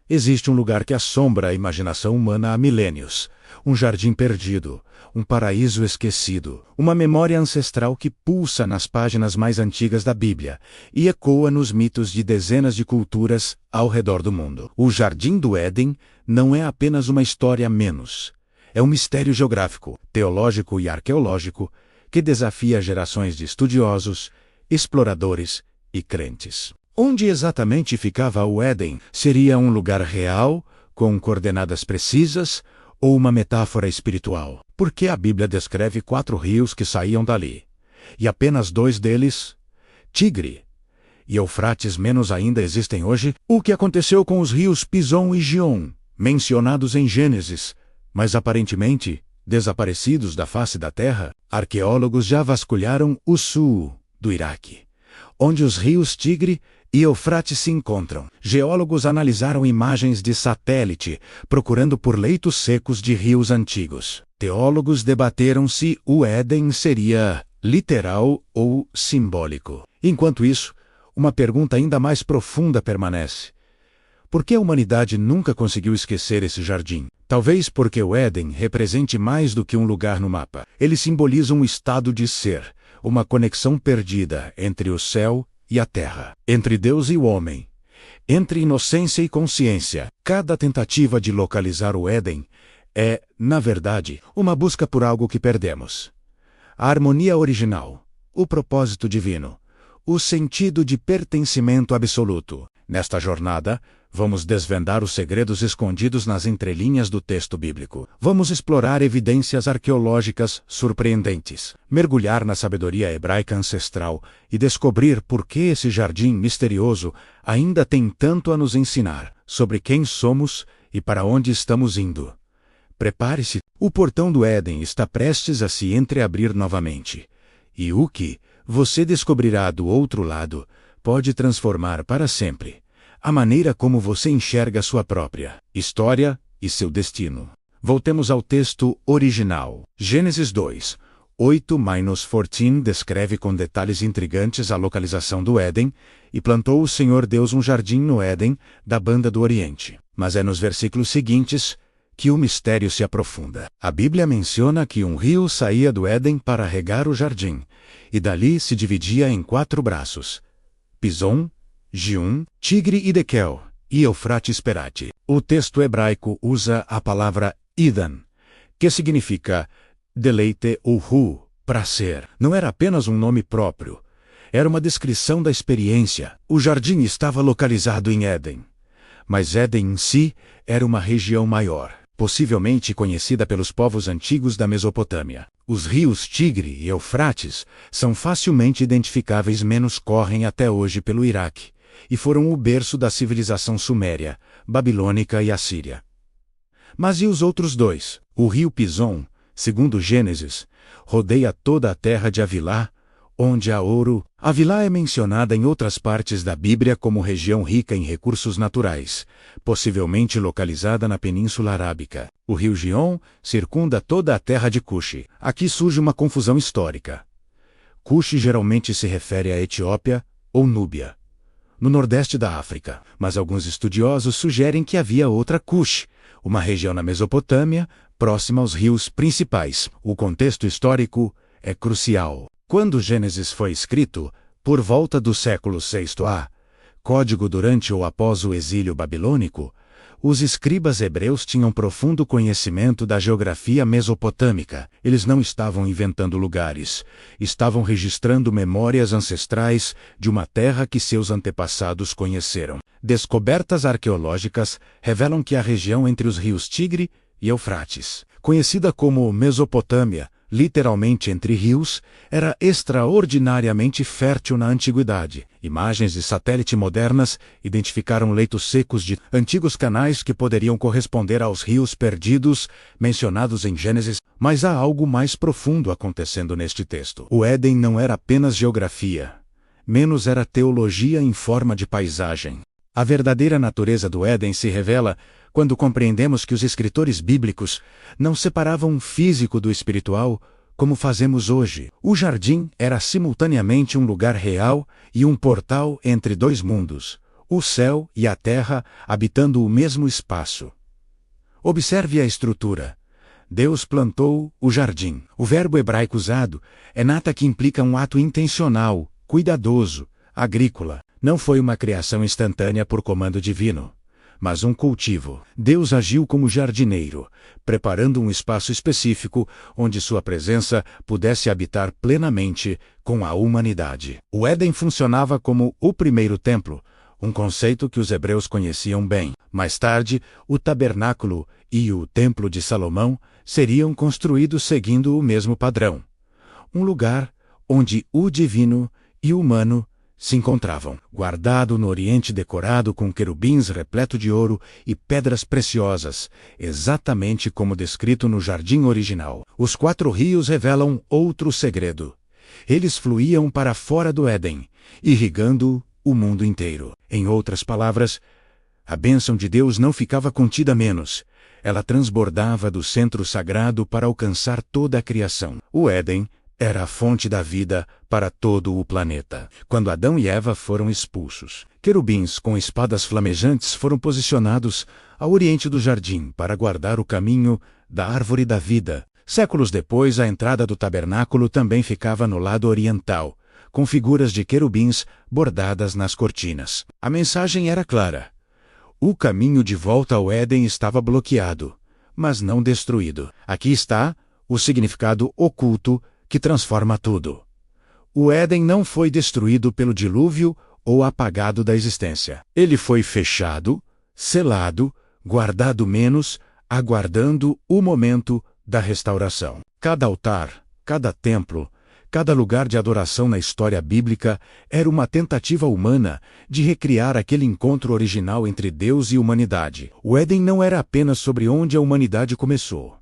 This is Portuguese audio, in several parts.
Existe um lugar que assombra a imaginação humana há milênios. Um jardim perdido, um paraíso esquecido, uma memória ancestral que pulsa nas páginas mais antigas da Bíblia e ecoa nos mitos de dezenas de culturas ao redor do mundo. O Jardim do Éden não é apenas uma história a menos. É um mistério geográfico, teológico e arqueológico que desafia gerações de estudiosos, exploradores e crentes. Onde exatamente ficava o Éden? Seria um lugar real, com coordenadas precisas, ou uma metáfora espiritual? Porque a Bíblia descreve 4 rios que saíam dali, e apenas 2 deles, Tigre e Eufrates menos ainda, existem hoje. O que aconteceu com os rios Pison e Gion, mencionados em Gênesis, mas aparentemente desaparecidos da face da terra? Arqueólogos já vasculharam o sul do Iraque, onde os rios Tigre e Eufrates se encontram. Geólogos analisaram imagens de satélite, procurando por leitos secos de rios antigos. Teólogos debateram se o Éden seria literal ou simbólico. Enquanto isso, uma pergunta ainda mais profunda permanece. Por que a humanidade nunca conseguiu esquecer esse jardim? Talvez porque o Éden represente mais do que um lugar no mapa. Ele simboliza um estado de ser, uma conexão perdida entre o céu e a terra, entre Deus e o homem, entre inocência e consciência. Cada tentativa de localizar o Éden é, na verdade, uma busca por algo que perdemos. A harmonia original, o propósito divino, o sentido de pertencimento absoluto. Nesta jornada, vamos desvendar os segredos escondidos nas entrelinhas do texto bíblico. Vamos explorar evidências arqueológicas surpreendentes, mergulhar na sabedoria hebraica ancestral e descobrir por que esse jardim misterioso ainda tem tanto a nos ensinar sobre quem somos e para onde estamos indo. Prepare-se, o portão do Éden está prestes a se entreabrir novamente. E o que você descobrirá do outro lado pode transformar para sempre a maneira como você enxerga sua própria história e seu destino. Voltemos ao texto original. Gênesis 2, 8-14 descreve com detalhes intrigantes a localização do Éden, e plantou o Senhor Deus um jardim no Éden, da banda do Oriente. Mas é nos versículos seguintes que o mistério se aprofunda. A Bíblia menciona que um rio saía do Éden para regar o jardim, e dali se dividia em 4 braços: Pison, Gion, Tigre e Dequel, e Eufrates Perate. O texto hebraico usa a palavra Idan, que significa deleite ou prazer. Não era apenas um nome próprio, era uma descrição da experiência. O jardim estava localizado em Éden, mas Éden em si era uma região maior, possivelmente conhecida pelos povos antigos da Mesopotâmia. Os rios Tigre e Eufrates são facilmente identificáveis, correm até hoje pelo Iraque, e foram o berço da civilização suméria, babilônica e assíria. Mas e os outros 2? O rio Pison, segundo Gênesis, rodeia toda a terra de Havilá, onde há ouro. Havilá é mencionada em outras partes da Bíblia como região rica em recursos naturais, possivelmente localizada na Península Arábica. O rio Gion circunda toda a terra de Cuxi. Aqui surge uma confusão histórica. Cuxi geralmente se refere à Etiópia ou Núbia, no nordeste da África, mas alguns estudiosos sugerem que havia outra Cush, uma região na Mesopotâmia, próxima aos rios principais. O contexto histórico é crucial. Quando Gênesis foi escrito, por volta do século VI a. Código durante ou após o exílio babilônico, os escribas hebreus tinham profundo conhecimento da geografia mesopotâmica. Eles não estavam inventando lugares, estavam registrando memórias ancestrais de uma terra que seus antepassados conheceram. Descobertas arqueológicas revelam que a região entre os rios Tigre e Eufrates, conhecida como Mesopotâmia, literalmente entre rios, era extraordinariamente fértil na antiguidade. Imagens de satélite modernas identificaram leitos secos de antigos canais que poderiam corresponder aos rios perdidos mencionados em Gênesis. Mas há algo mais profundo acontecendo neste texto. O Éden não era apenas geografia, menos era teologia em forma de paisagem. A verdadeira natureza do Éden se revela quando compreendemos que os escritores bíblicos não separavam o físico do espiritual como fazemos hoje. O jardim era simultaneamente um lugar real e um portal entre 2 mundos, o céu e a terra habitando o mesmo espaço. Observe a estrutura. Deus plantou o jardim. O verbo hebraico usado é nata, que implica um ato intencional, cuidadoso, agrícola. Não foi uma criação instantânea por comando divino, mas um cultivo. Deus agiu como jardineiro, preparando um espaço específico onde sua presença pudesse habitar plenamente com a humanidade. O Éden funcionava como o primeiro templo, um conceito que os hebreus conheciam bem. Mais tarde, o tabernáculo e o templo de Salomão seriam construídos seguindo o mesmo padrão. Um lugar onde o divino e o humano se encontravam, guardado no Oriente, decorado com querubins repleto de ouro e pedras preciosas, exatamente como descrito no jardim original. Os 4 rios revelam outro segredo. Eles fluíam para fora do Éden, irrigando o mundo inteiro. Em outras palavras, a bênção de Deus não ficava contida menos. Ela transbordava do centro sagrado para alcançar toda a criação. O Éden era a fonte da vida para todo o planeta. Quando Adão e Eva foram expulsos, querubins com espadas flamejantes foram posicionados ao oriente do jardim para guardar o caminho da árvore da vida. Séculos depois, a entrada do tabernáculo também ficava no lado oriental, com figuras de querubins bordadas nas cortinas. A mensagem era clara. O caminho de volta ao Éden estava bloqueado, mas não destruído. Aqui está o significado oculto que transforma tudo. O Éden não foi destruído pelo dilúvio ou apagado da existência. Ele foi fechado, selado, guardado menos, aguardando o momento da restauração. Cada altar, cada templo, cada lugar de adoração na história bíblica era uma tentativa humana de recriar aquele encontro original entre Deus e humanidade. O Éden não era apenas sobre onde a humanidade começou,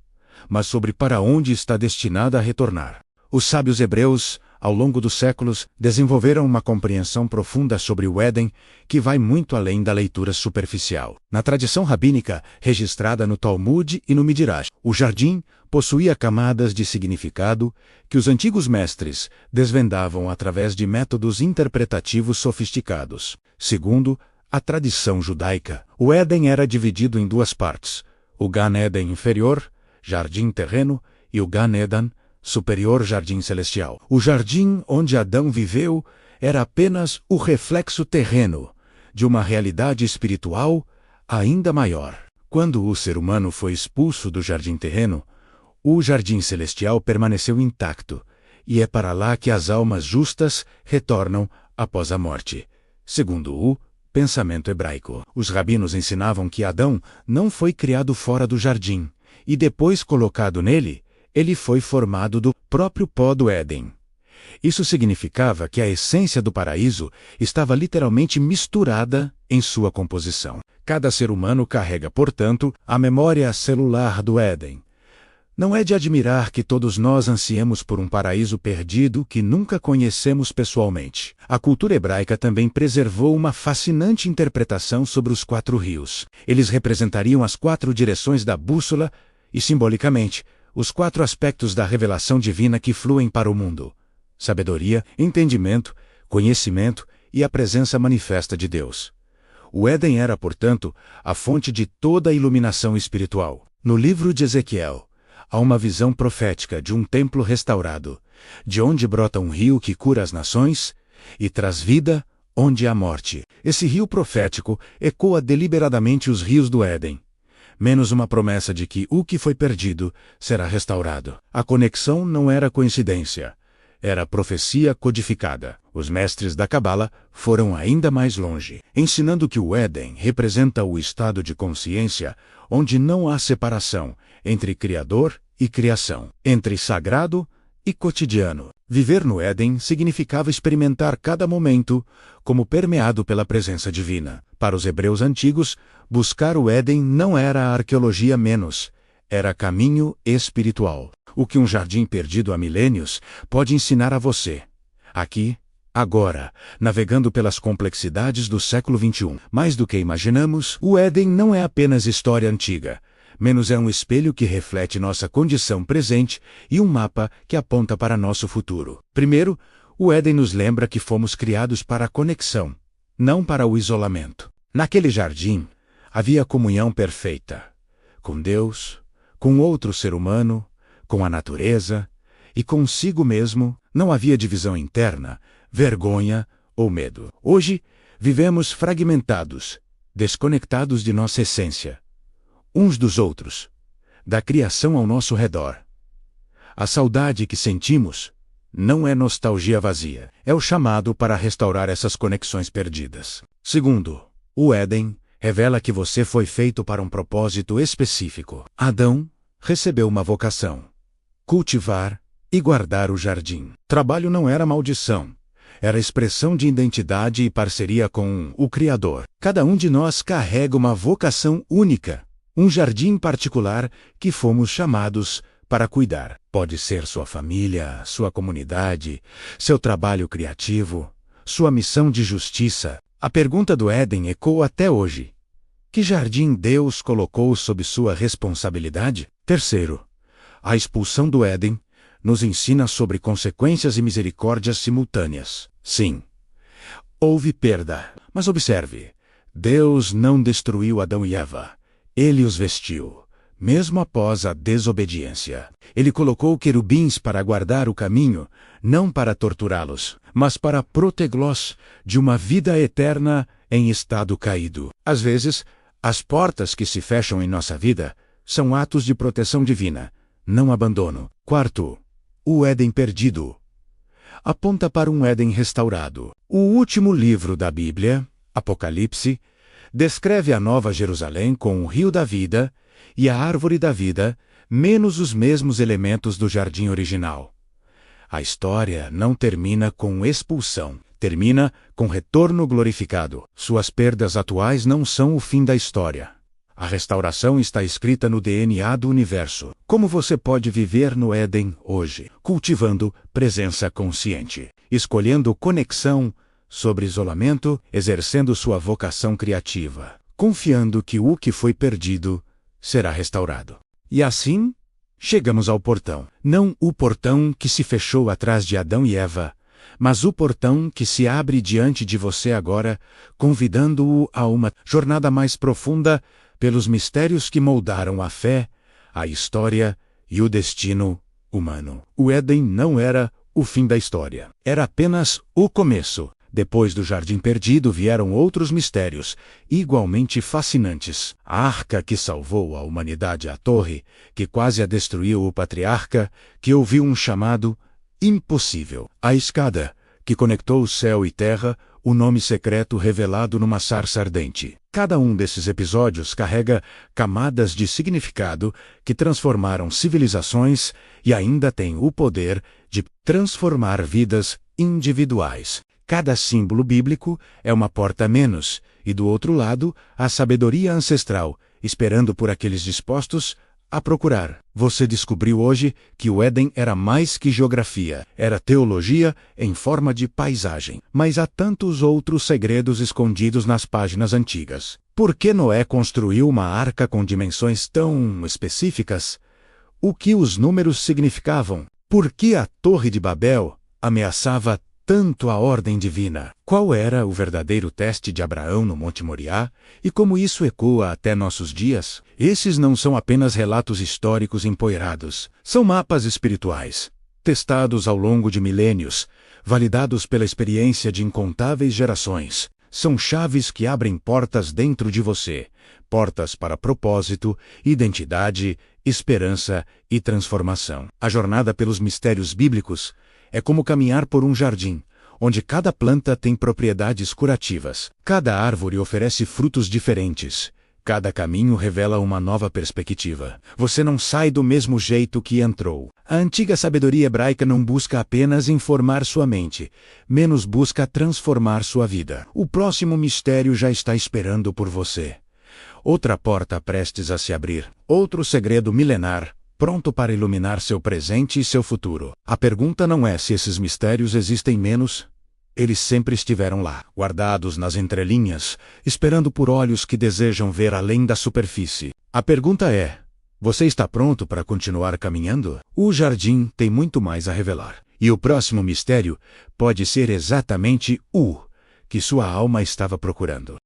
mas sobre para onde está destinada a retornar. Os sábios hebreus, ao longo dos séculos, desenvolveram uma compreensão profunda sobre o Éden que vai muito além da leitura superficial. Na tradição rabínica, registrada no Talmud e no Midrash, o jardim possuía camadas de significado que os antigos mestres desvendavam através de métodos interpretativos sofisticados. Segundo a tradição judaica, o Éden era dividido em 2 partes: o Gan Eden inferior, jardim terreno, e o Gan Eden superior, jardim celestial. O jardim onde Adão viveu era apenas o reflexo terreno de uma realidade espiritual ainda maior. Quando o ser humano foi expulso do jardim terreno, o jardim celestial permaneceu intacto, e é para lá que as almas justas retornam após a morte, segundo o pensamento hebraico. Os rabinos ensinavam que Adão não foi criado fora do jardim, e depois colocado nele, ele foi formado do próprio pó do Éden. Isso significava que a essência do paraíso estava literalmente misturada em sua composição. Cada ser humano carrega, portanto, a memória celular do Éden. Não é de admirar que todos nós ansiemos por um paraíso perdido que nunca conhecemos pessoalmente. A cultura hebraica também preservou uma fascinante interpretação sobre os 4 rios. Eles representariam as 4 direções da bússola e, simbolicamente, os 4 aspectos da revelação divina que fluem para o mundo: sabedoria, entendimento, conhecimento e a presença manifesta de Deus. O Éden era, portanto, a fonte de toda a iluminação espiritual. No livro de Ezequiel, há uma visão profética de um templo restaurado, de onde brota um rio que cura as nações e traz vida onde há morte. Esse rio profético ecoa deliberadamente os rios do Éden, menos uma promessa de que o que foi perdido será restaurado. A conexão não era coincidência, era profecia codificada. Os mestres da Cabala foram ainda mais longe, ensinando que o Éden representa o estado de consciência onde não há separação entre Criador e criação, entre sagrado e cotidiano. Viver no Éden significava experimentar cada momento como permeado pela presença divina. Para os hebreus antigos, buscar o Éden não era arqueologia menos, era caminho espiritual. O que um jardim perdido há milênios pode ensinar a você, aqui, agora, navegando pelas complexidades do século XXI. Mais do que imaginamos, o Éden não é apenas história antiga, menos é um espelho que reflete nossa condição presente e um mapa que aponta para nosso futuro. Primeiro, o Éden nos lembra que fomos criados para a conexão. não para o isolamento. Naquele jardim, havia comunhão perfeita, com Deus, com outro ser humano, com a natureza e consigo mesmo. Não havia divisão interna, vergonha ou medo. Hoje, vivemos fragmentados, desconectados de nossa essência, uns dos outros, da criação ao nosso redor. A saudade que sentimos não é nostalgia vazia, é o chamado para restaurar essas conexões perdidas. Segundo, o Éden revela que você foi feito para um propósito específico. Adão recebeu uma vocação: cultivar e guardar o jardim. Trabalho não era maldição, era expressão de identidade e parceria com o Criador. Cada um de nós carrega uma vocação única, um jardim particular que fomos chamados para cuidar. Pode ser sua família, sua comunidade, seu trabalho criativo, sua missão de justiça. A pergunta do Éden ecoa até hoje: que jardim Deus colocou sob sua responsabilidade? Terceiro, a expulsão do Éden nos ensina sobre consequências e misericórdias simultâneas. Sim, houve perda, mas observe, Deus não destruiu Adão e Eva, Ele os vestiu. Mesmo após a desobediência, Ele colocou querubins para guardar o caminho, não para torturá-los, mas para protegê-los de uma vida eterna em estado caído. Às vezes, as portas que se fecham em nossa vida são atos de proteção divina, não abandono. Quarto, o Éden perdido aponta para um Éden restaurado. O último livro da Bíblia, Apocalipse, descreve a Nova Jerusalém com o rio da vida e a árvore da vida, menos os mesmos elementos do jardim original. A história não termina com expulsão, termina com retorno glorificado. Suas perdas atuais não são o fim da história. A restauração está escrita no DNA do universo. Como você pode viver no Éden hoje? Cultivando presença consciente, escolhendo conexão sobre isolamento, exercendo sua vocação criativa, confiando que o que foi perdido será restaurado. E assim, chegamos ao portão. Não o portão que se fechou atrás de Adão e Eva, mas o portão que se abre diante de você agora, convidando-o a uma jornada mais profunda pelos mistérios que moldaram a fé, a história e o destino humano. O Éden não era o fim da história. Era apenas o começo. Depois do jardim perdido vieram outros mistérios, igualmente fascinantes. A arca que salvou a humanidade, a torre, que quase a destruiu, o patriarca, que ouviu um chamado impossível. A escada, que conectou céu e terra, o nome secreto revelado numa sarça ardente. Cada um desses episódios carrega camadas de significado que transformaram civilizações e ainda tem o poder de transformar vidas individuais. Cada símbolo bíblico é uma porta a menos, e do outro lado, a sabedoria ancestral, esperando por aqueles dispostos a procurar. Você descobriu hoje que o Éden era mais que geografia, era teologia em forma de paisagem. Mas há tantos outros segredos escondidos nas páginas antigas. Por que Noé construiu uma arca com dimensões tão específicas? O que os números significavam? Por que a Torre de Babel ameaçava tanto a ordem divina? Qual era o verdadeiro teste de Abraão no Monte Moriá e como isso ecoa até nossos dias? Esses não são apenas relatos históricos empoeirados, são mapas espirituais, testados ao longo de milênios, validados pela experiência de incontáveis gerações. São chaves que abrem portas dentro de você, portas para propósito, identidade, esperança e transformação. A jornada pelos mistérios bíblicos é como caminhar por um jardim, onde cada planta tem propriedades curativas. Cada árvore oferece frutos diferentes. Cada caminho revela uma nova perspectiva. Você não sai do mesmo jeito que entrou. A antiga sabedoria hebraica não busca apenas informar sua mente, menos busca transformar sua vida. O próximo mistério já está esperando por você. Outra porta prestes a se abrir. Outro segredo milenar, pronto para iluminar seu presente e seu futuro. A pergunta não é se esses mistérios existem menos. Eles sempre estiveram lá, guardados nas entrelinhas, esperando por olhos que desejam ver além da superfície. A pergunta é: você está pronto para continuar caminhando? O jardim tem muito mais a revelar. E o próximo mistério pode ser exatamente o que sua alma estava procurando.